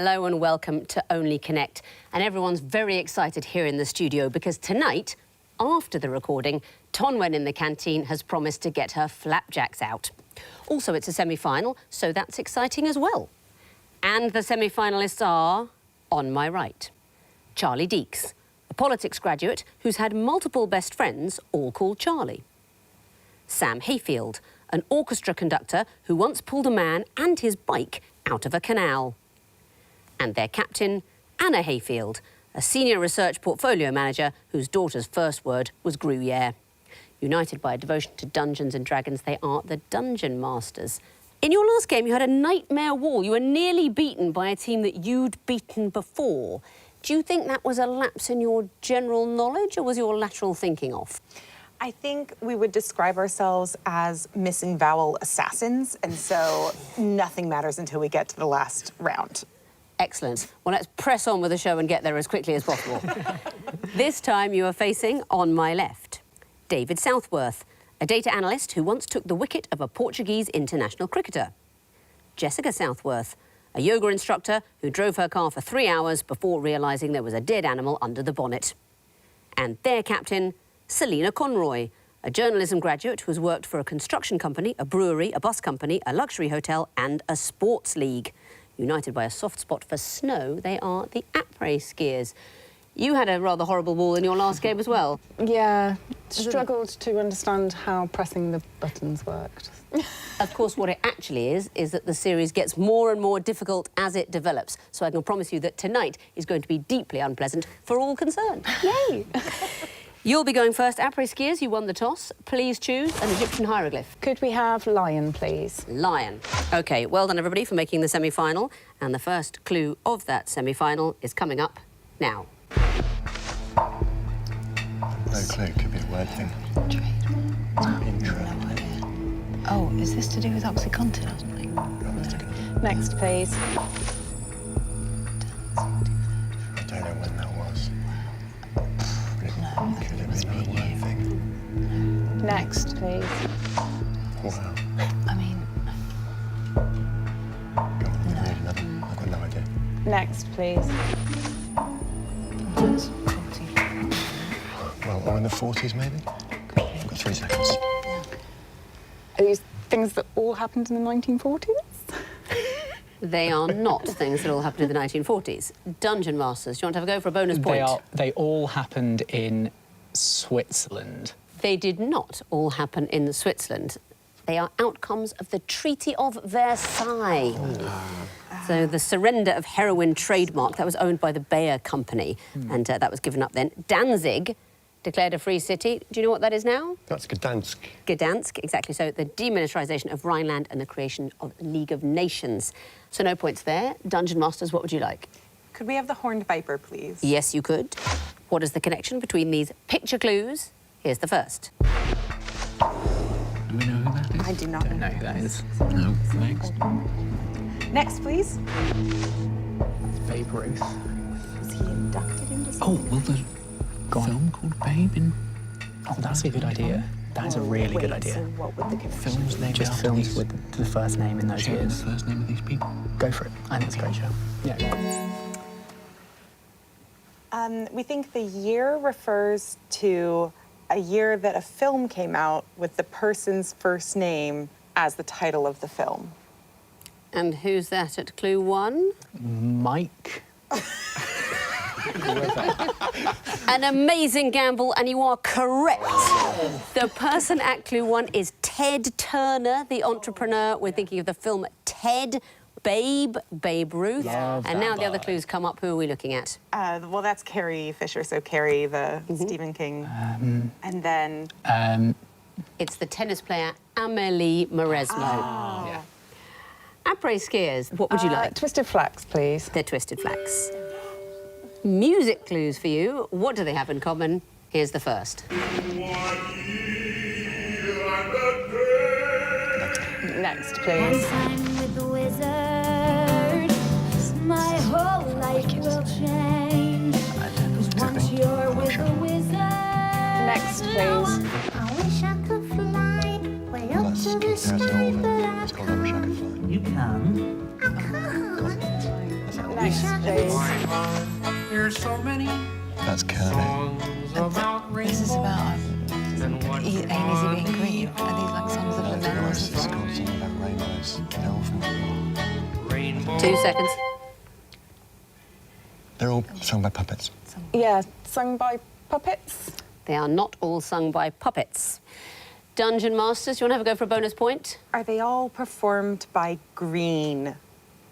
Hello and welcome to Only Connect. And everyone's very excited here in the studio because tonight, after the recording, Tonwen in the canteen has promised to get her flapjacks out. Also, it's a semi-final, so that's exciting as well. And the semi-finalists are, on my right, Charlie Deeks, a politics graduate who's had multiple best friends, all called Charlie. Sam Hayfield, an orchestra conductor who once pulled a man and his bike out of a canal. And their captain, Anna Hayfield, a senior research portfolio manager whose daughter's first word was Gruyere. United by a devotion to Dungeons and Dragons, they are the Dungeon Masters. In your last game, you had a nightmare wall. You were nearly beaten by a team that you'd beaten before. Do you think that was a lapse in your general knowledge, or was your lateral thinking off? I think we would describe ourselves as missing vowel assassins, and so nothing matters until we get to the last round. Excellent. Well, let's press on with the show and get there as quickly as possible. This time you are facing, on my left, David Southworth, a data analyst who once took the wicket of a Portuguese international cricketer. Jessica Southworth, a yoga instructor who drove her car for 3 hours before realising there was a dead animal under the bonnet. And their captain, Selina Conroy, a journalism graduate who has worked for a construction company, a brewery, a bus company, a luxury hotel and a sports league. United by a soft spot for snow, they are the Apres Skiers. You had a rather horrible wall in your last game as well. Yeah, struggled to understand how pressing the buttons worked. Of course, what it actually is that the series gets more and more difficult as it develops. So I can promise you that tonight is going to be deeply unpleasant for all concerned. Yay! You'll be going first. Apres Skiers, you won the toss. Please choose an Egyptian hieroglyph. Could we have lion, please? Lion. OK, well done, everybody, for making the semi-final. And the first clue of that semi-final is coming up now. No clue, could be a word thing. Intro. Oh, is this to do with Oxycontin or something? Next, please. I don't know when that was. Could it be another word thing? Next, please. Wow. I mean, Go on, give me another. I've got no idea. Next, please. Well, or in the 40s, maybe? I've got 3 seconds. Are these things that all happened in the 1940s? They are not things that all happened in the 1940s. Dungeon Masters, do you want to have a go for a bonus point? They all happened in Switzerland. They did not all happen in Switzerland. They are outcomes of the Treaty of Versailles. So the surrender of heroin trademark, that was owned by the Bayer Company, and that was given up then. Danzig, declared a free city. Do you know what that is now? That's Gdansk. Gdansk, exactly so. The demilitarisation of Rhineland and the creation of League of Nations. So no points there. Dungeon Masters, what would you like? Could we have the horned viper, please? Yes, you could. What is the connection between these picture clues? Here's the first. Do we know who that is? I do not Don't know who that is. No, next. Next, please. Babe Ruth. Was he inducted into Oh, well, the film called Babe in... Oh, that's a good idea. That is a really good idea. So what would the connection Films named Just after films these... with the first name in those Share the years. first name of these people. Go for it. I think it's a great show. Yeah. We think the year refers to a year that a film came out with the person's first name as the title of the film. And who's that at clue 1? Mike. An amazing gamble, and you are correct. The person at clue 1 is Ted Turner, the entrepreneur. We're thinking of the film Ted, Babe Ruth. Love and that now the other guy. clues come up. Who are we looking at? Well, that's Carrie Fisher, so Carrie, the Stephen King. And then... It's the tennis player Amélie Mauresmo. Yeah. Apres Skiers, what would you like? Twisted Flax, please. They're Twisted Flax. Music clues for you. What do they have in common? Here's the first. Next, please. With the wizard, my whole life will change. 'Cause once you're with the wizard. Next, please. I wish I could fly way up That's to the Keith sky, Harris's but I It's called I Wish I Could Fly. you can. can't. That's Next, please. There's so many That's Kermit. This is about Amy's being green. Are these like songs of the Nice. memories It's as well? called something about rainbows. Elf. rainbow. 2 seconds. They're all sung by puppets. Yeah, sung by puppets. They are not all sung by puppets. Dungeon Masters, you want to have a go for a bonus point? Are they all performed by green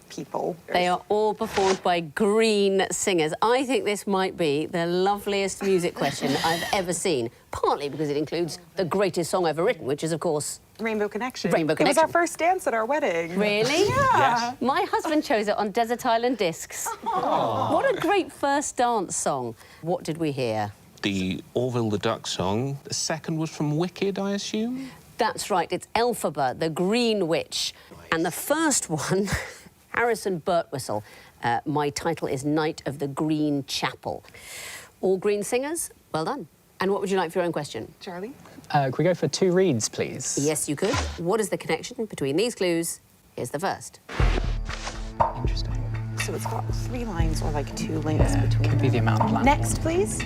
people? They are all performed by green singers. I think this might be the loveliest music question I've ever seen, partly because it includes the greatest song ever written, which is, of course, Rainbow Connection. Rainbow It was Connection. our first dance at our wedding. Really? Yeah. My husband chose it on Desert Island Discs. What a great first dance song. What did we hear? The Orville the Duck song. The second was from Wicked, I assume? That's right, it's Elphaba, the Green Witch. And the first one, Harrison Birtwistle. My title is Knight of the Green Chapel. All green singers, well done. And what would you like for your own question? Charlie? Could we go for 2 reads, please? Yes, you could. What is the connection between these clues? Here's the first. Interesting. So it's got 3 lines or like 2 links Yeah, between could be the them. amount of land. Next, please.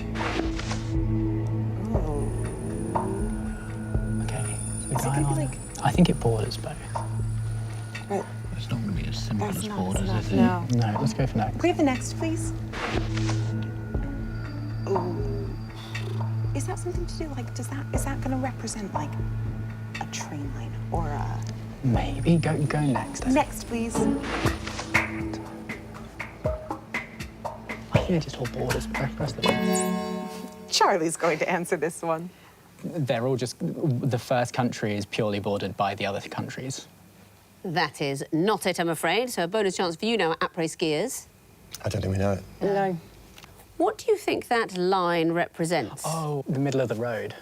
Okay. So Is it gonna be like- I think it borders both. Right. It's not going to be as simple That's as not borders, enough, is it? no. No, let's go for next. Can we have the next, please? Oh. Is that something to do, like, is that going to represent, like, a train line or a... Maybe. Go next. Next, please. I think it just all borders, but the rest of them. Charlie's going to answer this one. They're all just... The first country is purely bordered by the other countries. That is not it, I'm afraid. So a bonus chance for you now, Apres Skiers. I don't think we know it. No. What do you think that line represents? Oh, the middle of the road.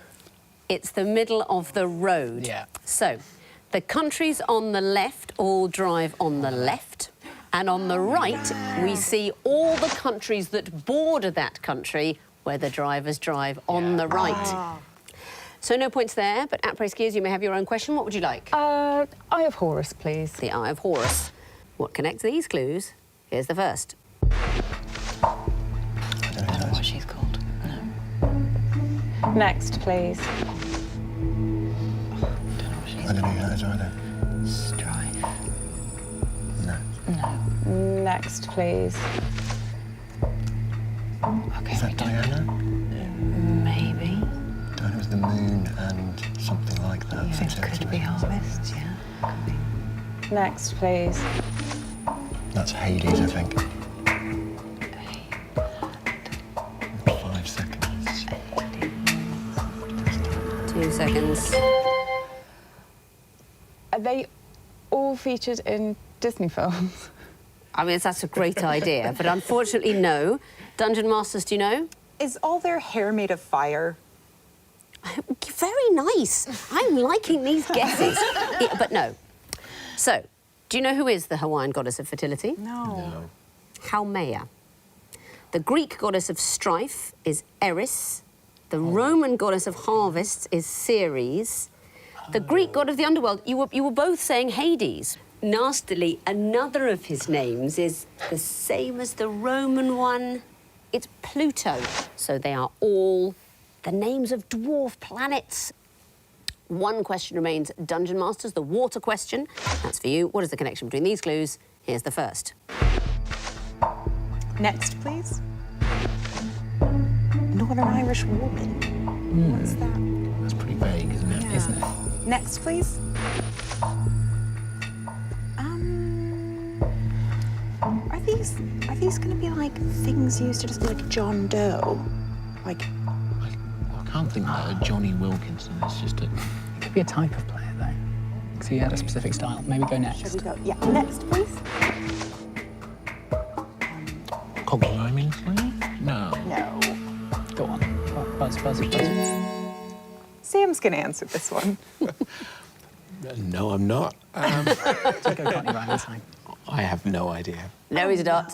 It's the middle of the road. Yeah. So, the countries on the left all drive on the left, and on the right, we see all the countries that border that country where the drivers drive on the right. So no points there, but Apres Skiers, you may have your own question. What would you like? Eye of Horus, please. The Eye of Horus. What connects these clues? Here's the first. I don't know what she's called. No. Next, please. I don't know who that is either. Strife. No. No. Next, please. Okay. Is that Diana? Maybe. Diana was the moon and something like that. Yeah, Some it series could of be moons. harvest, yeah. Could be. Next, please. That's Hades, I think. 5 seconds. 2 seconds. Are they all featured in Disney films? I mean, that's a great idea, but unfortunately, no. Dungeon Masters, do you know? Is all their hair made of fire? Very nice. I'm liking these guesses. Yeah, but no. So, do you know who is the Hawaiian goddess of fertility? No. Haumea. The Greek goddess of strife is Eris. The Roman goddess of harvests is Ceres. The Greek god of the underworld, you were both saying Hades. Nastily, another of his names is the same as the Roman one. It's Pluto. So they are all the names of dwarf planets. One question remains, Dungeon Masters, the water question. That's for you. What is the connection between these clues? Here's the first. Next, please. Northern Irish woman. What's that? That's pretty vague, isn't it? Hmm. Isn't it? Next, please. Are these going to be like things used to just be like John Doe? Like, I can't think that Johnny Wilkinson is just a... It could be a type of player, though. Because he had a specific style. Maybe go should next. we go? Yeah, next, please. Cogliming Slayer? No. No. Go on. Buzz, buzz, buzz. Sam's going to answer this one. No, I'm not. Go Courtney Ryan this time. I have no idea. No, he's not.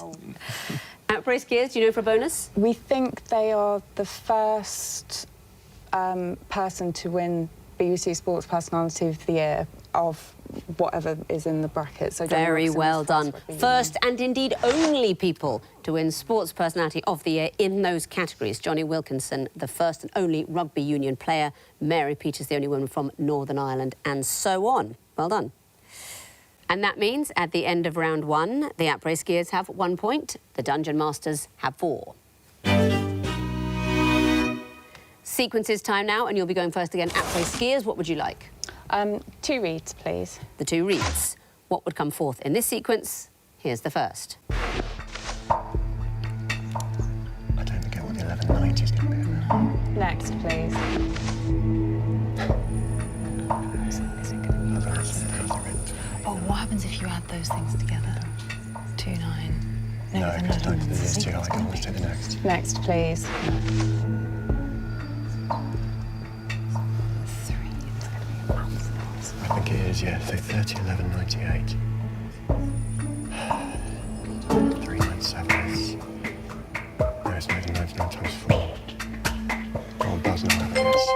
Apres Skiers, do you know for a bonus? We think they are the first person to win BBC Sports Personality of the Year of whatever is in the bracket. So Johnny Very Wilkinson well was done. Rugby First Union. and indeed only people to win Sports Personality of the Year in those categories. Johnny Wilkinson, the first and only rugby union player. Mary Peters, the only woman from Northern Ireland, and so on. Well done. And that means at the end of round 1, the Apres Skiers have 1 point, the Dungeon Masters have 4. Sequences time now, and you'll be going first again. Apres Skiers, what would you like? 2 reads, please. The 2 reads. What would come forth in this sequence? Here's the first. I don't get what the 1190 is going to be about. Next, please. Oh, what happens if you add those things together? 2, 9. No, because don't do this too high. Go on, let's take the next. Next, please. 3. It's going to be absolute. I think it is, yeah. So 30, 11, 98. 397 is... No, it's maybe 99 times 4. Oh, Buzz not having this.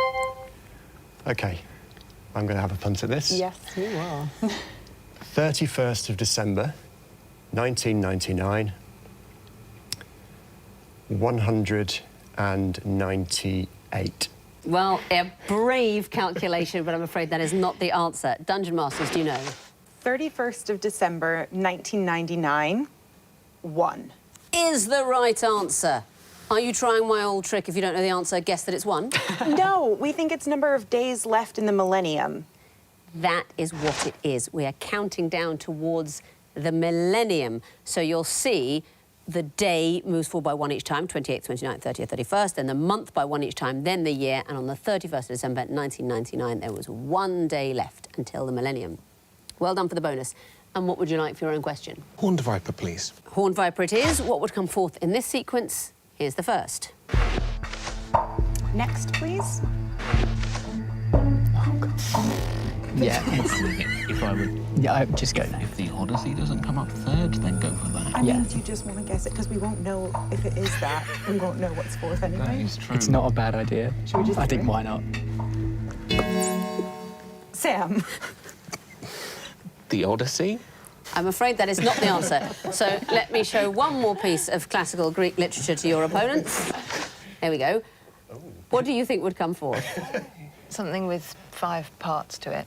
OK, I'm going to have a punt at this. Yes, you are. 31st of December, 1999, 198. Well, a brave calculation, but I'm afraid that is not the answer. Dungeon Masters, do you know? 31st of December, 1999, 1. Is the right answer. Are you trying my old trick? If you don't know the answer, guess that it's 1? No, we think it's number of days left in the millennium. That is what it is. We are counting down towards the millennium. So you'll see the day moves forward by 1 each time, 28th, 29th, 30th, 31st, then the month by 1 each time, then the year, and on the 31st of December 1999, there was 1 day left until the millennium. Well done for the bonus. And what would you like for your own question? Horned Viper, please. Horned Viper it is. What would come forth in this sequence? Here's the first. Next, please. Yeah, If I would... yeah, I would just go now. If the Odyssey doesn't come up third, then go for that. I Yeah. mean, do you just want to guess it? Because we won't know if it is that. We won't know what's fourth That anyway. is true. It's not a bad idea. Should we just I do think it? why not? Sam. The Odyssey? I'm afraid that is not the answer. So let me show one more piece of classical Greek literature to your opponents. There we go. What do you think would come forth? Something with 5 parts to it.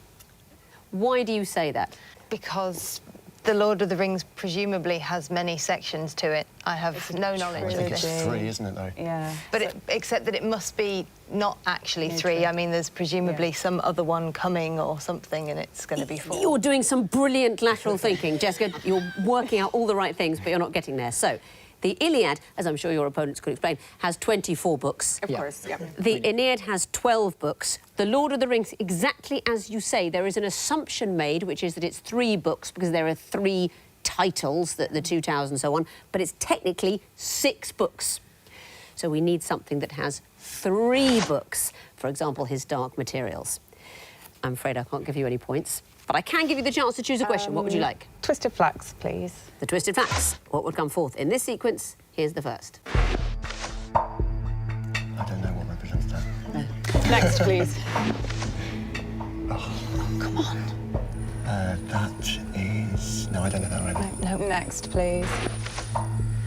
Why do you say that? Because The Lord of the Rings presumably has many sections to it. I have no knowledge I of think it's this. 3, isn't it, though? Yeah. But except that it must be not actually 3. I mean, there's presumably some other one coming or something, and it's going to be 4. You're doing some brilliant lateral thinking, Jessica. You're working out all the right things, but you're not getting there. So, the Iliad, as I'm sure your opponents could explain, has 24 books. Of course, yeah. The Aeneid has 12 books. The Lord of the Rings, exactly as you say, there is an assumption made, which is that it's 3 books, because there are 3 titles, the 2 towers and so on, but it's technically 6 books. So we need something that has 3 books, for example, his Dark Materials. I'm afraid I can't give you any points, but I can give you the chance to choose a question. What would you like? Twisted Flax, please. The Twisted Facts. What would come forth in this sequence? Here's the first. I don't know what represents that. Next, please. Come on. That is... No, I don't know that either. No. Next, please.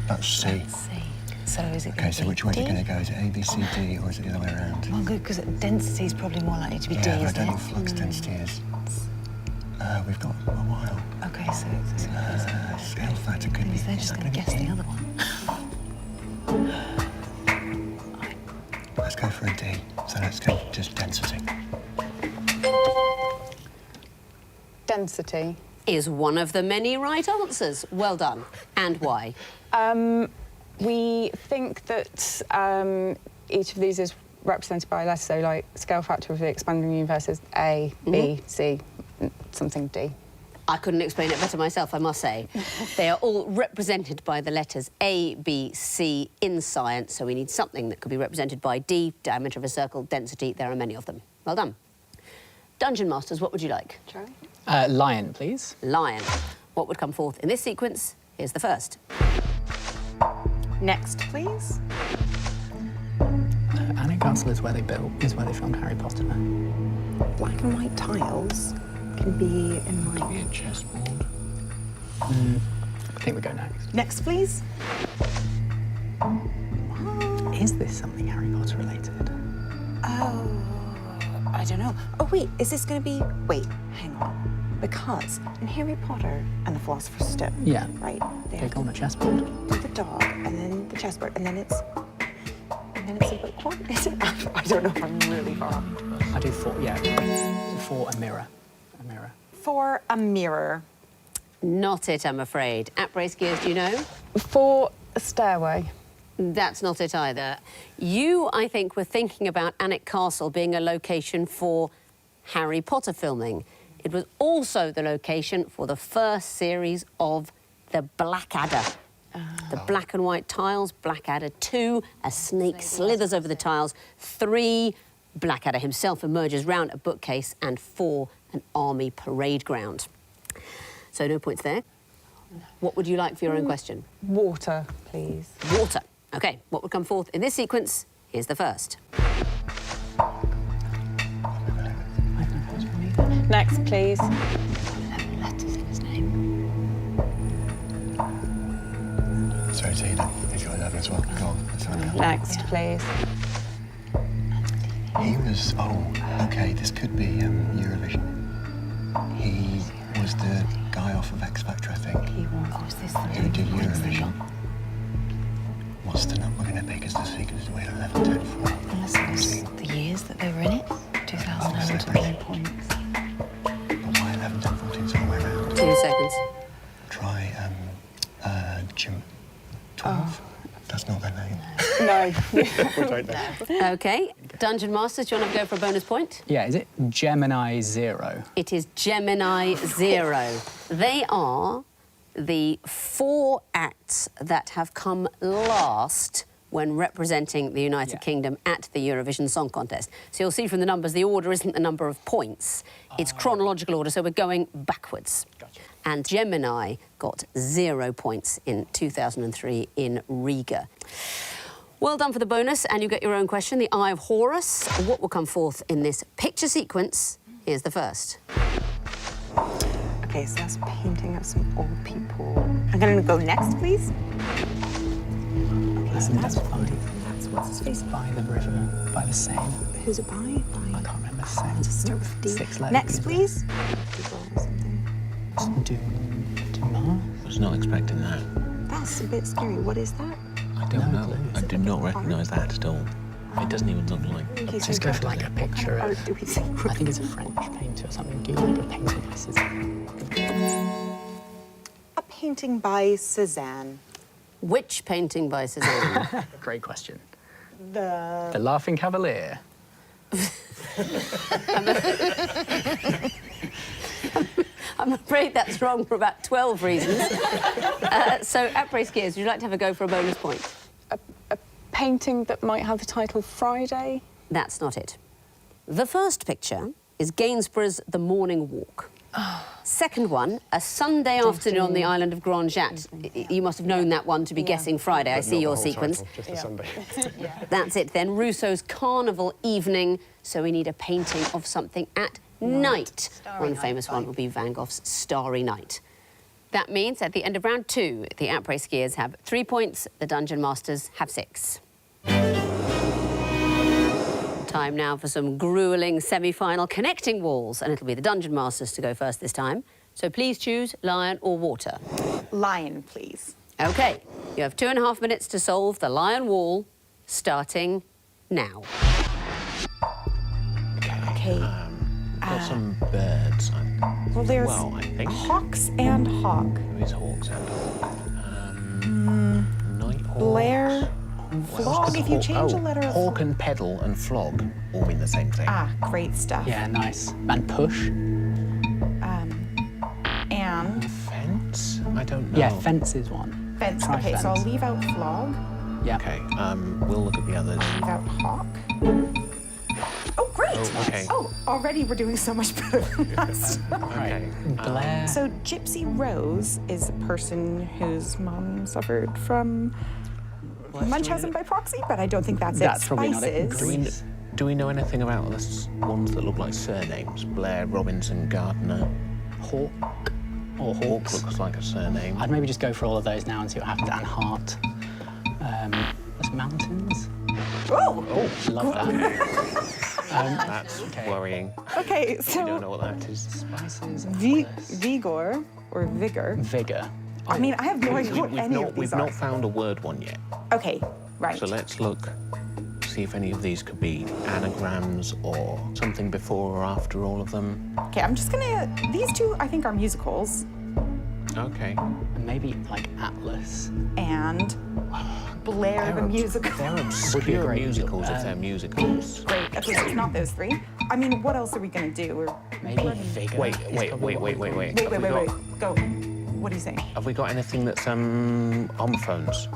That's C. C. So is it OK, so which way is it D? going to go? Is it A, B, C, D, or is it the other way around? Well, good, because density is probably more likely to be D, Yeah, but I isn't don't it? think flux density is. We've got a while. OK, so Scale factor could be... they're is just that going to gonna guess be the D? other one. Let's go for a D. So let's go just density. Density. Is one of the many right answers. Well done. And why? We think that each of these is represented by a letter, so like scale factor of the expanding universe is A, B, C, something D. I couldn't explain it better myself, I must say. They are all represented by the letters A, B, C in science, so we need something that could be represented by D, diameter of a circle, density. There are many of them. Well done. Dungeon Masters, what would you like? Lion, please. Lion. What would come forth in this sequence? Here's the first. Next, please. Alnwick Castle is where they filmed Harry Potter. black and white tiles can be in like... Maybe a chessboard. I think we go next. Next, please. Is this something Harry Potter related? Oh, I don't know. Oh, wait, is this gonna be... Wait, hang on. Because in Harry Potter and the Philosopher's Stone, Yeah. right? They They have go on to a chessboard. do the dog, and then the chessboard, and then it's a bookworm. Is it? I don't know if I'm really far off. I do for, yeah, for a mirror. A mirror. For a mirror. Not it, I'm afraid. Apres Skiers, do you know? For a stairway. That's not it either. You, I think, were thinking about Alnwick Castle being a location for Harry Potter filming. It was also the location for the first series of The Blackadder. The black and white tiles, Blackadder 2, a snake slithers over the tiles. 3, Blackadder himself emerges round a bookcase. And 4, an army parade ground. So no points there. What would you like for your own question? Water, please. Water. OK, what would come forth in this sequence? Here's the first. Next, please. Letters in his name. So it's Eden. He's got 11 as well. Go on, let's find out. Next, please. He was, okay, this could be Eurovision. He was the guy off of X Factor, I think. Who did Eurovision. What's the number going to be? Because the sequence is 11, 10, 4. Unless it was the years that they were in it. 2000 to 9 points. But why 11, 10, 14, it's all the way around? 2 seconds. Try, Jim 12. That's not their name. No. We don't know. OK, Dungeon Masters, do you want to go for a bonus point? Yeah, is it Gemini 0? It is Gemini 0. They are the 4 acts that have come last when representing the United Kingdom at the Eurovision Song Contest. So you'll see from the numbers, the order isn't the number of points. It's chronological order, so we're going backwards. Gotcha. And Gemini got 0 points in 2003 in Riga. Well done for the bonus, and you get your own question, the Eye of Horus. What will come forth in this picture sequence? Here's the first. Okay, so that's painting of some old people. I'm gonna go next, please. Okay, so That's fine. that's what's his face. By the river, by the Seine. Who's it by? I can't remember the Seine. Does it start with D? 6 letters. Next, please. People or something. Dumas? I was not expecting that. That's a bit scary. What is that? I don't know. clue. I do not recognise that at all. It doesn't even look like... Okay, so Let's go for like a picture art of... do we see? I think it's a French painter or something. Do like a painting by Cézanne. A painting by Cézanne. Which painting by Cézanne? Great question. The The Laughing Cavalier. I'm afraid that's wrong for about 12 reasons. So, Apres Skiers, would you like to have a go for a bonus point? A painting that might have the title Friday. That's not it. The first picture is Gainsborough's The Morning Walk. Second one, a Sunday afternoon on the island of Grand Jatte. You must have known that one to be guessing Friday. I But see not your the whole sequence. title, just the Sunday. That's it then. Rousseau's Carnival Evening. So we need a painting of something at night. One famous one will be Van Gogh's Starry Night. That means at the end of round 2, the Apres Skiers have 3 points, the Dungeon Masters have 6. Time now for some gruelling semi-final connecting walls, and it'll be the Dungeon Masters to go first this time. So please choose lion or water. lion, please. OK, you have 2.5 minutes to solve the lion wall, starting now. Okay. Got some birds. Well, there's I think. hawks and hawk. There is hawks and night hawks. Blair, flog. If you change a letter of... Hawk and pedal and flog all mean the same thing. Ah, great stuff. Yeah, nice. And push. And Fence? I don't know. Yeah, fence is one. fence. Try Okay, so I'll fence. leave out flog, Yeah. Okay, we'll look at the others. leave out hawk. Oh, great! Oh, okay. Oh, already we're doing so much better than last. Okay. Blair. So Gypsy Rose is a person whose mom suffered from Munchausen by proxy, but I don't think that's it. That's probably not it. Spices. Do we, Do we know anything about the ones that look like surnames? Blair, Robinson, Gardner. Hawk or Hawk Hawks. looks like a surname. I'd maybe just go for all of those now and see what happens. And Hart. There's mountains. Oh! Love that. That's worrying. Okay, I so don't know what that is. Spices. Vigor or vigor. Vigor. I mean, I have no idea what any of these We've are. not found a word one yet. Okay, right. So let's look, see if any of these could be anagrams or something before or after all of them. Okay, I'm just gonna. These two, I think, are musicals, Okay. And maybe like Atlas. and Blair the musical. They're Would be obscure great. musicals if they're musicals. Great. Okay, so it's not those three. I mean, what else are we gonna do? Maybe Vigor. Wait. is probably what we call it. Wait. Go. What are you saying? Have we got anything that's homophones?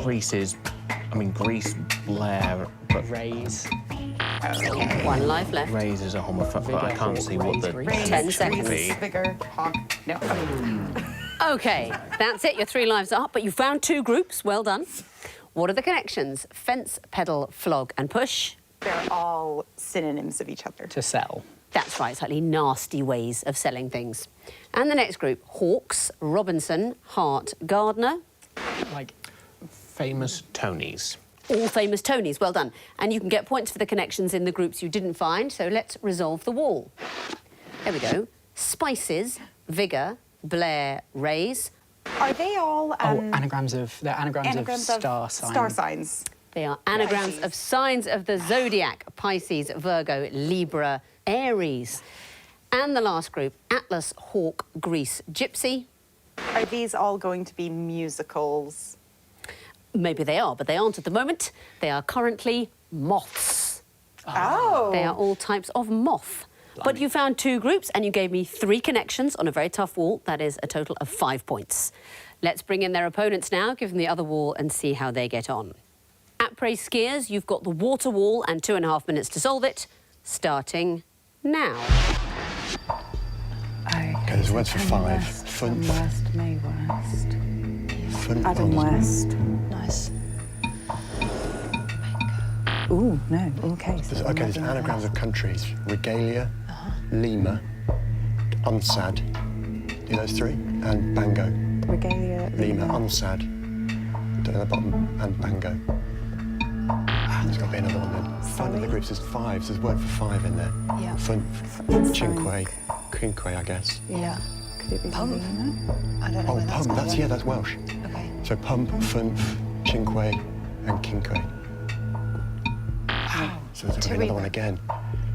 Greece, Blair, but Raise. Okay, 1 life left. Raise is a homophone, but I Vigor, can't Hawk, see what Raise, the... Grease. 10 seconds. Vigor, Hawk. No. Okay, that's it. Your 3 lives are up, but you found 2 groups. Well done. What are the connections? Fence, pedal, flog, and push. They're all synonyms of each other. To sell. That's right, slightly nasty ways of selling things. And the next group, Hawks, Robinson, Hart, Gardner. Like Famous Tonys. All famous Tonys, well done. And you can get points for the connections in the groups you didn't find, so let's resolve the wall. There we go. Spices, Vigor, Blair, Raise. Are they all anagrams of star signs. Star signs. They are anagrams of signs of the zodiac: Pisces, Virgo, Libra, Aries. And the last group, Atlas, Hawk, Greece, Gypsy. Are these all going to be musicals? Maybe they are, but they aren't at the moment. They are currently moths. Oh. They are all types of moth. But you found 2 groups and you gave me 3 connections on a very tough wall. That is a total of 5 points. Let's bring in their opponents now, give them the other wall and see how they get on. Apres Skiers, you've got the water wall and 2.5 minutes to solve it. Starting now. Okay, there's words for 5. Fun. West, May West. Fun. Adam West. Nice. Ooh, no, okay. Okay, there's anagrams of countries. Regalia, Lima, Unsad. Do those 3? And Bango. Regalia, Lima, Unsad. Down at the bottom, and Bango. There's got to be another one then. Fun of the groups is 5. So there's word for 5 in there. Yeah. Fun, Cinque, Quinque, I guess. Yeah. Could it be Pump? Lima? I don't know Oh, where that's Pump. going. That's Welsh. Okay. So Pump, Funf, Cinque, and Quinque. So there's got to be another one again.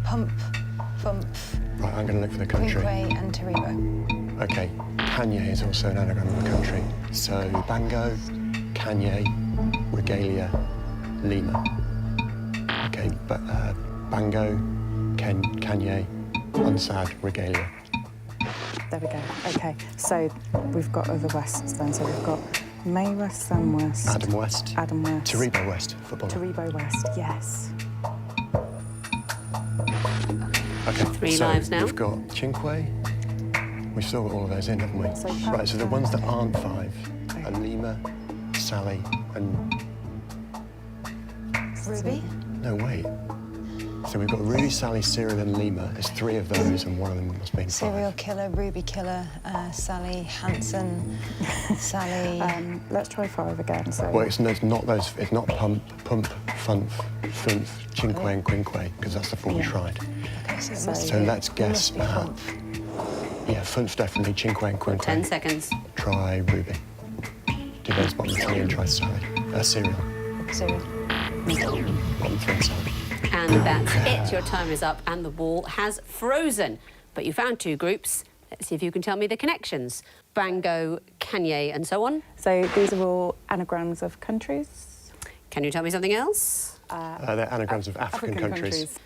Pump, Fump, Right, I'm going to look for the country. Quinque and Taribo. Okay, Kanye is also an anagram of a country. So Bango, Kanye, Regalia, Lima. Okay, but Bango, Kanye, Unsad, Regalia. There we go. Okay, so we've got other Wests then. So we've got May West, Sam West. Adam West. Adam West. Taribo West, footballer. Taribo West, yes. Okay, 3 so lives now. we've got Cinque. We've still got all of those in, haven't we? So Right, so the ones that aren't 5 are Lima, Sally, and... Ruby? No, wait. So we've got Ruby, Sally, Cyril, and Lima. There's 3 of those, and one of them must be in 5. Serial killer, Ruby killer, Sally, Hanson, Sally. Let's try 5 again. So Well, it's not those. It's not Pump, Funf, Funf, Cinque, and Quinque, because that's the 4 we tried. Okay, so, it So- must So be, let's guess must be at... Fump. Yeah, Funf definitely, Cinque and Quinque. 10 seconds. Try Ruby. Do those bottom 3 and try Sally. Cyril. Serial. Bottom 3 and Sally. And that's it. Your time is up and the wall has frozen. But you found 2 groups. Let's see if you can tell me the connections. Bango, Kanye, and so on. So these are all anagrams of countries. Can you tell me something else? They're anagrams of African countries.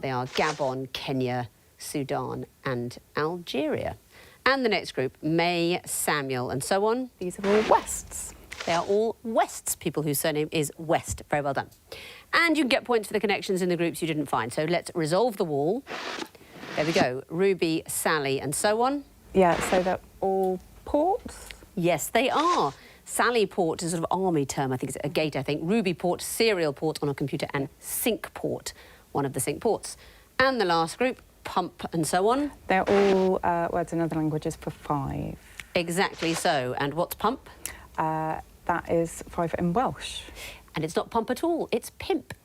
They are Gabon, Kenya, Sudan, and Algeria. And the next group, May, Samuel, and so on. These are all Wests. They are all Wests, people whose surname is West. Very well done. And you can get points for the connections in the groups you didn't find. So let's resolve the wall. There we go. Ruby, Sally, and so on. Yeah, so they're all ports. Yes, they are. Sally port is a sort of army term, I think it's a gate, I think. Ruby port, serial port on a computer, and sync port, one of the sync ports. And the last group, pump and so on. They're all words in other languages for 5. Exactly so. And what's pump? That is 5 in Welsh. And it's not pump at all, it's pimp.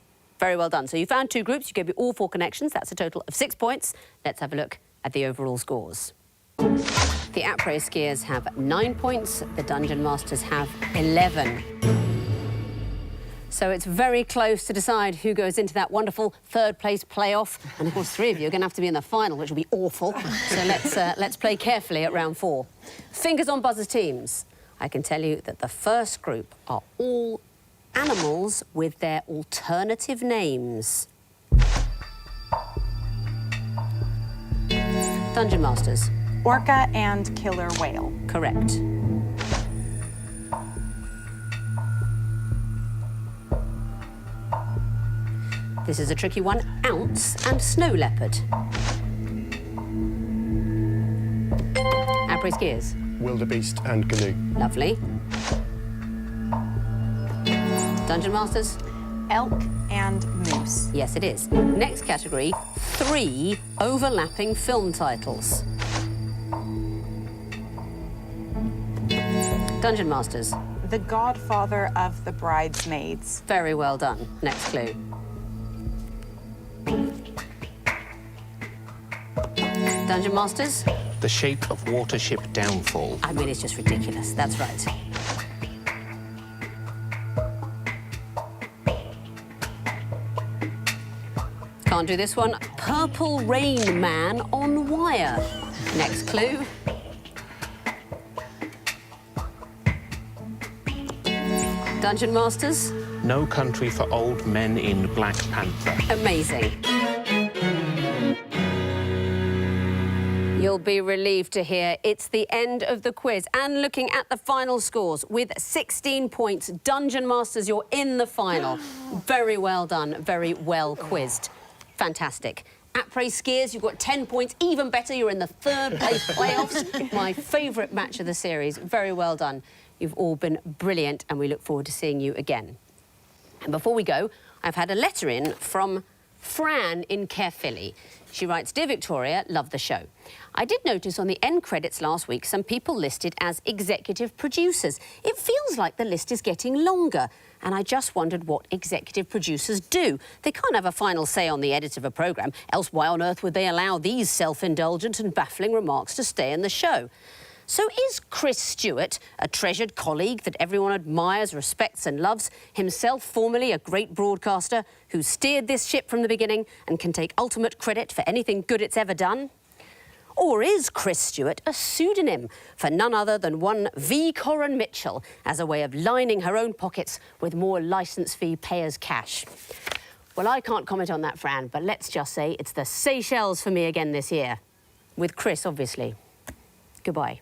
Very well done. So you found 2 groups, you gave me all 4 connections. That's a total of 6 points. Let's have a look at the overall scores. The Apres Skiers have 9 points, the Dungeon Masters have 11. So it's very close to decide who goes into that wonderful third-place playoff. And, of course, 3 of you are going to have to be in the final, which will be awful. So let's play carefully at round 4. Fingers on buzzers, teams. I can tell you that the first group are all animals with their alternative names. Dungeon Masters. Orca and killer whale. Correct. This is a tricky one. Ounce and snow leopard. Apres Skiers. Wildebeest and gnu. Lovely. Dungeon Masters. Elk and moose. Yes, it is. Next category, 3 overlapping film titles. Dungeon Masters. The godfather of the bridesmaids. Very well done. Next clue. Dungeon Masters. The shape of watership downfall. I mean, it's just ridiculous. That's right. Can't do this one. Purple Rain Man on wire. Next clue. Dungeon Masters. No Country for Old Men in Black Panther. Amazing. You'll be relieved to hear it's the end of the quiz. And looking at the final scores, with 16 points, Dungeon Masters, you're in the final. Very well done, very well quizzed. Fantastic. Apres Skiers, you've got 10 points. Even better, you're in the third place playoffs. My favourite match of the series. Very well done. You've all been brilliant, and we look forward to seeing you again. And before we go, I've had a letter in from Fran in Caerphilly. She writes, "Dear Victoria, love the show. I did notice on the end credits last week some people listed as executive producers. It feels like the list is getting longer, and I just wondered what executive producers do. They can't have a final say on the edit of a programme, else why on earth would they allow these self-indulgent and baffling remarks to stay in the show? So is Chris Stewart, a treasured colleague that everyone admires, respects and loves, himself formerly a great broadcaster who steered this ship from the beginning and can take ultimate credit for anything good it's ever done? Or is Chris Stewart a pseudonym for none other than one Victoria Coren Mitchell as a way of lining her own pockets with more licence fee payers' cash? Well, I can't comment on that, Fran, but let's just say it's the Seychelles for me again this year. With Chris, obviously. Goodbye.